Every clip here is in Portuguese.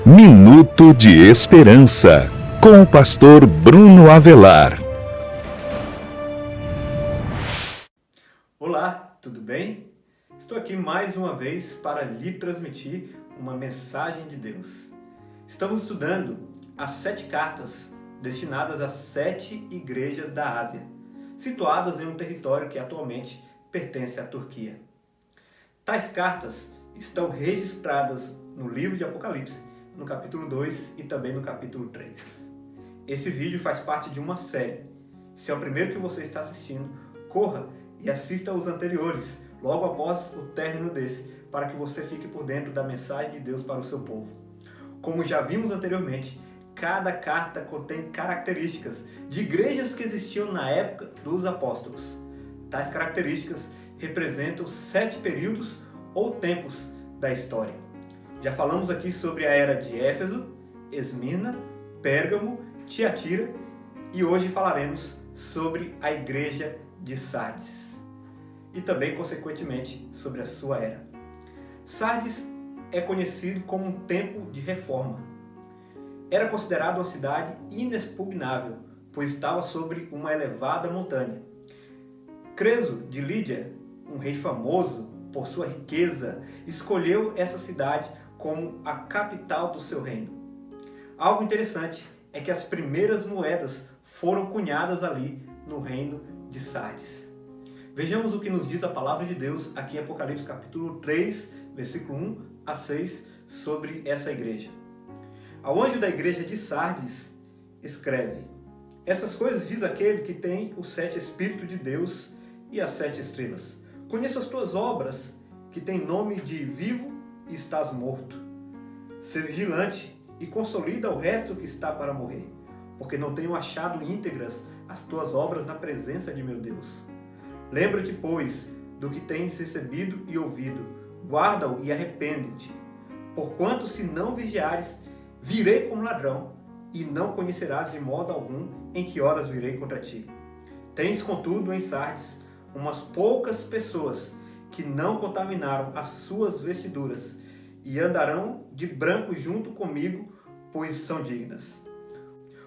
Minuto de Esperança, com o pastor Bruno Avelar. Olá, tudo bem? Estou aqui mais uma vez para lhe transmitir uma mensagem de Deus. Estamos estudando as 7 cartas destinadas às 7 igrejas da Ásia, situadas em um território que atualmente pertence à Turquia. Tais cartas estão registradas no livro de Apocalipse, no capítulo 2 e também no capítulo 3. Esse vídeo faz parte de uma série. Se é o primeiro que você está assistindo, corra e assista os anteriores, logo após o término desse, para que você fique por dentro da mensagem de Deus para o seu povo. Como já vimos anteriormente, cada carta contém características de igrejas que existiam na época dos apóstolos. Tais características representam 7 períodos ou tempos da história. Já falamos aqui sobre a era de Éfeso, Esmirna, Pérgamo, Tiatira e hoje falaremos sobre a igreja de Sardes e também, consequentemente, sobre a sua era. Sardes é conhecido como um templo de reforma. Era considerado uma cidade inexpugnável, pois estava sobre uma elevada montanha. Creso de Lídia, um rei famoso por sua riqueza, escolheu essa cidade como a capital do seu reino. Algo interessante é que as primeiras moedas foram cunhadas ali no reino de Sardes. Vejamos o que nos diz a palavra de Deus aqui em Apocalipse capítulo 3, versículo 1 a 6, sobre essa igreja. Ao anjo da igreja de Sardes escreve: essas coisas diz aquele que tem os 7 Espíritos de Deus e as 7 estrelas. Conheço as tuas obras, que tem nome de vivo e estás morto. Sê vigilante e consolida o resto que está para morrer, porque não tenho achado íntegras as tuas obras na presença de meu Deus. Lembra-te, pois, do que tens recebido e ouvido, guarda-o e arrepende-te. Porquanto, se não vigiares, virei como ladrão, e não conhecerás de modo algum em que horas virei contra ti. Tens, contudo, em Sardes, umas poucas pessoas que não contaminaram as suas vestiduras e andarão de branco junto comigo, pois são dignas.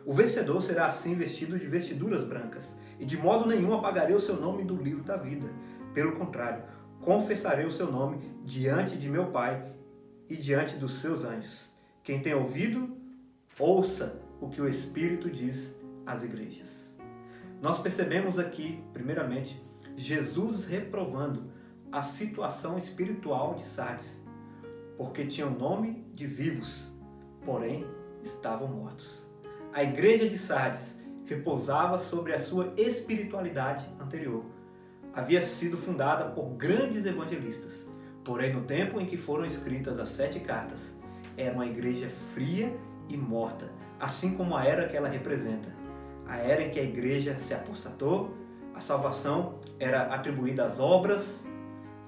O vencedor será assim vestido de vestiduras brancas, e de modo nenhum apagarei o seu nome do livro da vida. Pelo contrário, confessarei o seu nome diante de meu Pai e diante dos seus anjos. Quem tem ouvido, ouça o que o Espírito diz às igrejas. Nós percebemos aqui, primeiramente, Jesus reprovando a situação espiritual de Sardes, porque tinham nome de vivos, porém estavam mortos. A igreja de Sardes repousava sobre a sua espiritualidade anterior. Havia sido fundada por grandes evangelistas, porém no tempo em que foram escritas as 7 cartas, era uma igreja fria e morta, assim como a era que ela representa. A era em que a igreja se apostatou, a salvação era atribuída às obras,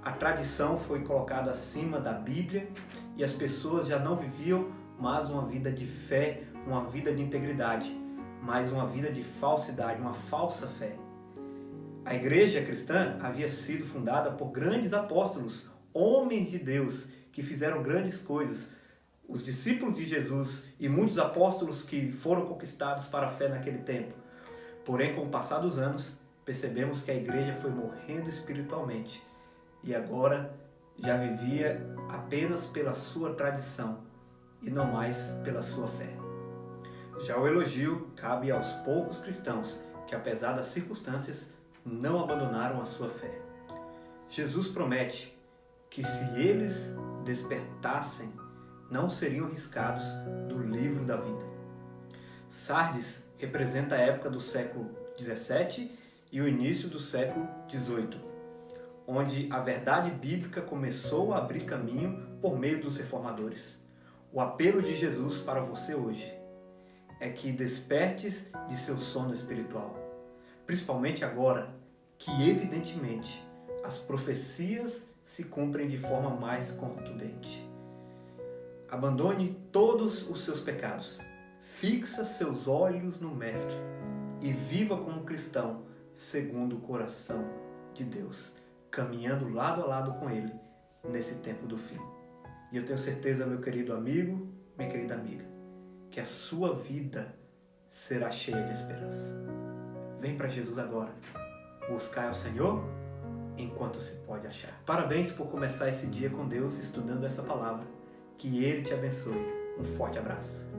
a tradição foi colocada acima da Bíblia e as pessoas já não viviam mais uma vida de fé, uma vida de integridade, mas uma vida de falsidade, uma falsa fé. A igreja cristã havia sido fundada por grandes apóstolos, homens de Deus que fizeram grandes coisas. Os discípulos de Jesus e muitos apóstolos que foram conquistados para a fé naquele tempo. Porém, com o passar dos anos, percebemos que a igreja foi morrendo espiritualmente e agora já vivia apenas pela sua tradição e não mais pela sua fé. Já o elogio cabe aos poucos cristãos que, apesar das circunstâncias, não abandonaram a sua fé. Jesus promete que se eles despertassem, não seriam riscados do livro da vida. Sardes representa a época do século 17 e o início do século 18, onde a verdade bíblica começou a abrir caminho por meio dos reformadores. O apelo de Jesus para você hoje é que despertes de seu sono espiritual, principalmente agora que, evidentemente, as profecias se cumprem de forma mais contundente. Abandone todos os seus pecados, fixa seus olhos no Mestre e viva como cristão segundo o coração de Deus, caminhando lado a lado com Ele nesse tempo do fim. E eu tenho certeza, meu querido amigo, minha querida amiga, que a sua vida será cheia de esperança. Vem para Jesus agora. Buscar ao Senhor enquanto se pode achar. Parabéns por começar esse dia com Deus estudando essa palavra. Que Ele te abençoe. Um forte abraço.